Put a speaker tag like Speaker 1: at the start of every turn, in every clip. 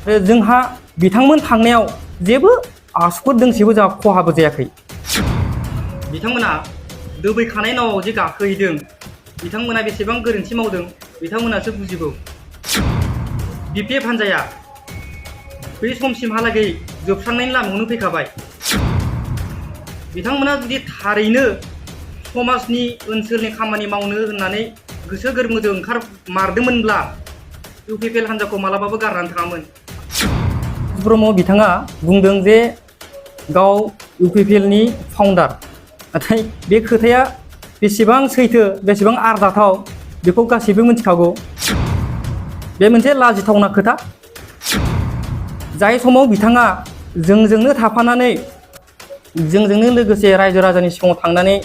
Speaker 1: जोंहा बिथांमोन थांनायाव जेबो आसुफोर दोंसेबो जोंहा खहाबो जायाखै। बिथांमोना दोबैखानाय नावाव जे गाखोहैदों, बिथांमोना बेसेबां गोरोन्थि मावदों बिथांमोनासो बुजिगौ। बिपिएफ हान्जाया बै समसिमहालागै जोबस्रांनायनि लामायावनो फैखाबाय। बिथांमोना जुदि थारैनो समाजनि ओनसोलनि खामानि मावनो होननानै गोसो गोरबोजों ओंखारमारदोंमोनब्ला इउपिपिएल हान्जाखौ मालाबाबो गारनानै थाङामोन। ब्रह्म बिथाङा बुंदों जे गाव इउपिपिएलनि फाउन्डार, नाथाय बे खोथाया बेसेबां सैथो बेसेबां आरजाथाव बेखौ गासैबो मिथिखागौ। बे मोनसे लाजिथावना खोथा। जाय समाव बिथाङा जोंजोंनो थाफानानै जोंजोंनो लोगोसे रायजो राजानि सिगाङाव थांनानै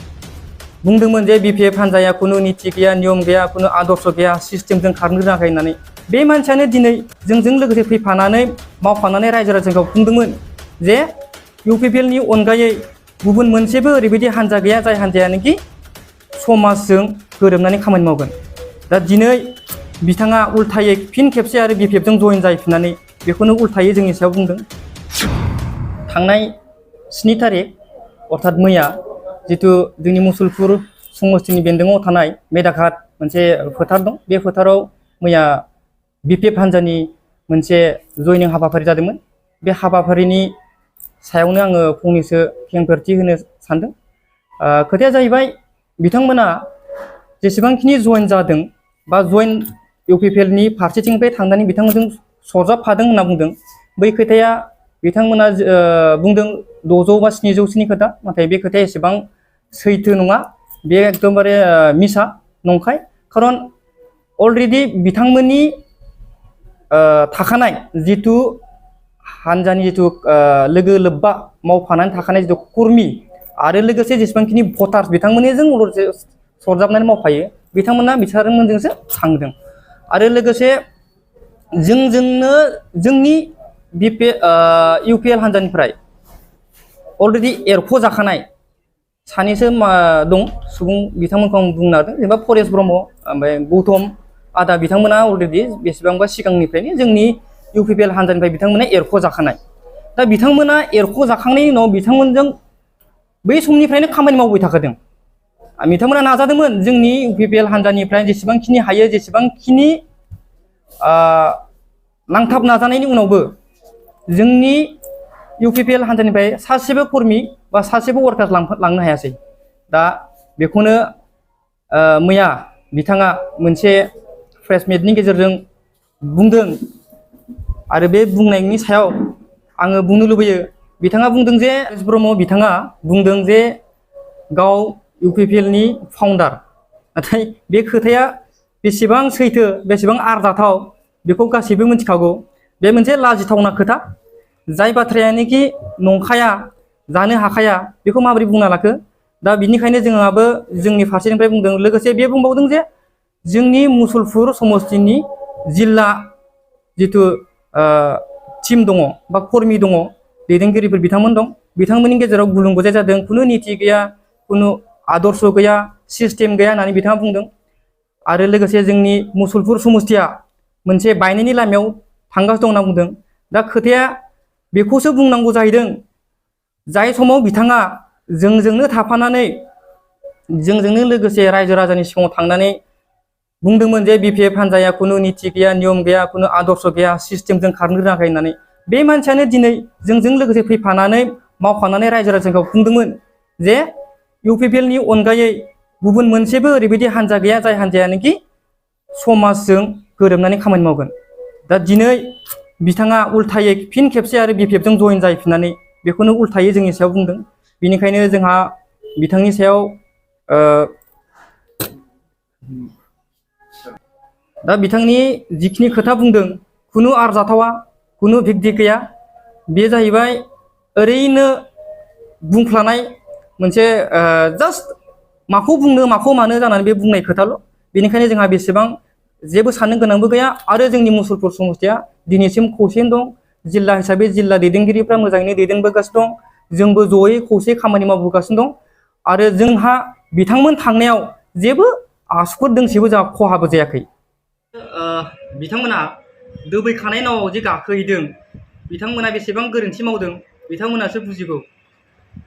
Speaker 1: बुंदोंमोन जे बिपिएफ हान्जाया खुनु नीति गैया, नियम गैया, खुनु आदर्श गैया, सिस्टेमजों खारनो रोङाखै होननानै, बे मानसियानो दिनै जोंजों लोगोसे फैफानानै मावफानानै रायजो राजाखौ बुंदोंमोन जे इउपिपिएलनि अनगायै गुबुन मोनसेबो ओरैबायदि हान्जा गैया जाय हान्जायानोखि समाजजों गोरोबनानै खामानि मावगोन। दा दिनै बिथाङा उल्थायै फिन खेबसे आरो बिपिएफजों जइन जाहैफिननानै बेखौनो उल्थायै जोंनि सायाव बुंदों। थांनाय 7 तारिख अर्थात मैया जितु जोंनि मुसलपुर समस्तिनि बेन्दोङाव थानाय मेदाघाट मोनसे फोथार दं, बे फोथाराव मैया बिपिएफ हान्जानि मोनसे जयनिं हाबाफारि जादोंमोन। बे हाबाफारिनि सायावनो आङो फंनैसो खेंफोरथि होनो सानदों। खोथाया जाहैबाय बिथांमोना जेसेबांखिनि जइन जादों बा जइन इउपिपिएलनि फारसेथिंनिफ्राय थांनानै बिथांमोनजों सरजाबफादों होनना बुंदों, बै खोथाया बिथांमोना बुंदों 600 बा 700सोनि खोथा, नाथाय बे खोथाया एसेबां सैथो नङा। बे एकदमबारे मिसा नंखाय। खारन अलरेडि बिथांमोननि थाखानाय जितु हान्जानि जितु लोगो लोब्बा मावफानानै थाखानाय जितु कर्मि आरो लोगोसे जेसेबांखिनि भटार्स बिथांमोननिजों सरजाबनानै मावफायो, बिथांमोना बिथांमोनजोंसो थांदों। आरो लोगोसे जोंजोंनो जोंनि इउपिएल हान्जानिफ्राय अलरेडि एरख'जाखानाय सानैसो दं सुबुं, बिथांमोनखौ आं बुंनो हादों, जेनेबा परेश ब्रह्म ओमफ्राय गौतम आदा, बिथांमोना अलरेडि बेसेबांबा सिगांनिफ्रायनो जोंनि इउपिपिएल हान्जानिफ्राय बिथांमोना एरख'जाखानाय। दा बिथांमोना एरख'जाखांनायनि उनाव बिथांमोनजों बै समनिफ्रायनो खामानि मावबाय थाखादों। बिथांमोना नाजादोंमोन जोंनि इउपिपिएल हान्जानिफ्राय जेसेबांखिनि हायो जेसेबांखिनि नांथाब नाजानायनि उनावबो जोंनि इउपिपिएल हान्जानिफ्राय सासेबो कर्मि बा सासेबो वार्कार्स लांनो हायासै। दा बेखौनो मैया बिथाङा मोनसे प्रेस मिटनि गेजेरजों बुंदों। आरो बे बुंनायनि सायाव आङो बुंनो लुबैयो, बिथाङा बुंदों जे ब्रह्म बिथाङा बुंदों जे गाव इउपिपिएलनि फाउन्डार, नाथाय बे खोथाया बेसेबां सैथो बेसेबां आरजाथाव बेखौ गासैबो मिथिखागौ। बे मोनसे लाजिथावना खोथा। जाय बाथ्रायानोखि नंखाया, जानो हाखाया, बेखौ माबोरै बुंना लाखो। दा बिनिखायनो जोंहाबो जोंनि फारसेनिफ्राय बुंदों। लोगोसे बे बुंबावदों जे जोंनि मुसलपुर समस्तिनि जिल्ला जितु टिम दङ बा कर्मि दङ, दैदेनगिरिफोर बिथांमोन दं, बिथांमोननि गेजेराव गुलुं गुजाय जादों, खुनु नीति गैया, खुनु आदर्श गैया, सिस्टेम गैया होननानै बिथाङा बुंदों। आरो लोगोसे जोंनि मुसलपुर समस्तिया मोनसे बायनायनि लामायाव थांगासिनो दं होनना बुंदों। दा खोथाया बेखौसो बुंनांगौ जाहैदों, जाय समाव बिथाङा जोंजोंनो थाफानानै जोंजोंनो लोगोसे रायजो राजानि सिगाङाव थांनानै बुंदोंमोन जे बिपिएफ हान्जाया खुनु नीति गैया, नियम गैया, खुनु आदर्श गैया, सिस्टेमजों खारनो रोङाखै होननानै, बे मानसियानो दिनै जोंजों लोगोसे फैफानानै मावफानानै रायजो राजाखौ बुंदोंमोन जे इउपिपिएलनि अनगायै गुबुन मोनसेबो ओरैबायदि हान्जा गैया जाय हान्जायानोखि समाजजों गोरोबनानै खामानि मावगोन। दा दिनै बिथाङा उल्थायै फिन खेबसे आरो बिपिएफजों जइन जाहैफिननानै बेखौनो उल्थायै जोंनि सायाव बुंदों। बेनिखायनो जोंहा बिथांनि सायाव दा बिथांनि जिखिनि खोथा बुंदों खुनु आरजाथावा, खुनु भित्ति गैया। बे जाहैबाय ओरैनो बुंफ्लानाय मोनसे जास्ट माखौ बुंनो माखौ मानो जानानै बे बुंनाय खोथाल'। बेनिखायनो जोंहा बेसेबां जेबो साननो गोनांबो गैया। आरो जोंनि मुसलपुर समस्तिया दिनैसिम खौसेयैनो दं। जिल्ला हिसाबै जिल्ला दैदेनगिरिफ्रा मोजाङैनो दैदेनबोगासिनो दं। जोंबो जयै खौसे खामानि मावबोगासिनो दं। आरो जोंहा बिथांमोन थांनायाव जेबो आसुफोर दोंसेबो जोंहा खहाबो जायाखै। बिथांमोना दोबैखानाय नावाव जे गाखोहैदों बिथांमोना बेसेबां गोरोन्थि मावदों बिथांमोनासो बुजिगौ।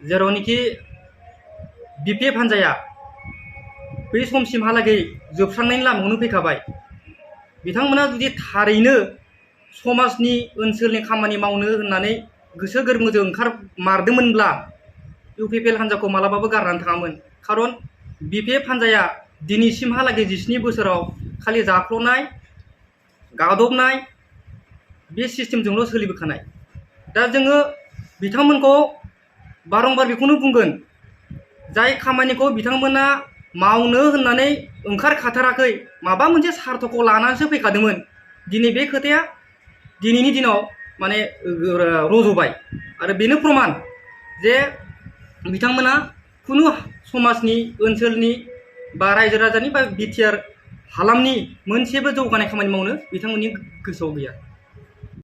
Speaker 1: जेरावनोखि BPF हान्जाया बै समसिमहालागै जोबस्रांनायनि लामायावनो फैखाबाय। बिथांमोना जुदि थारैनो समाजनि ओनसोलनि खामानि मावनो होननानै गोसो गोरबोजों ओंखारमारदोंमोनब्ला UPPL हान्जाखौ मालाबाबो गारनानै थाङामोन। खारन BPF हान्जाया दिनैसिमहालागै 17 बोसोराव खालि जाख्ल'नाय गादबनाय बे सिस्टेमजोंल' सोलिबोखानाय। दा जोङो बिथांमोनखौ बारंबार बेखौनो बुंगोन, जाय खामानिखौ बिथांमोना मावनो होननानै ओंखारखाथाराखै, माबा मोनसे सार्थखौ लानानैसो फैखादोंमोन, दिनै बे खोथाया दिनैनि दिनाव माने रज'बाय। आरो बेनो प्रमान जे बिथांमोना खुनु समाजनि ओनसोलनि बा रायजो राजानि बा BTR हालामनि मोनसेबो जौगानाय खामानि मावनो बिथांमोननि गोसोआव गैया।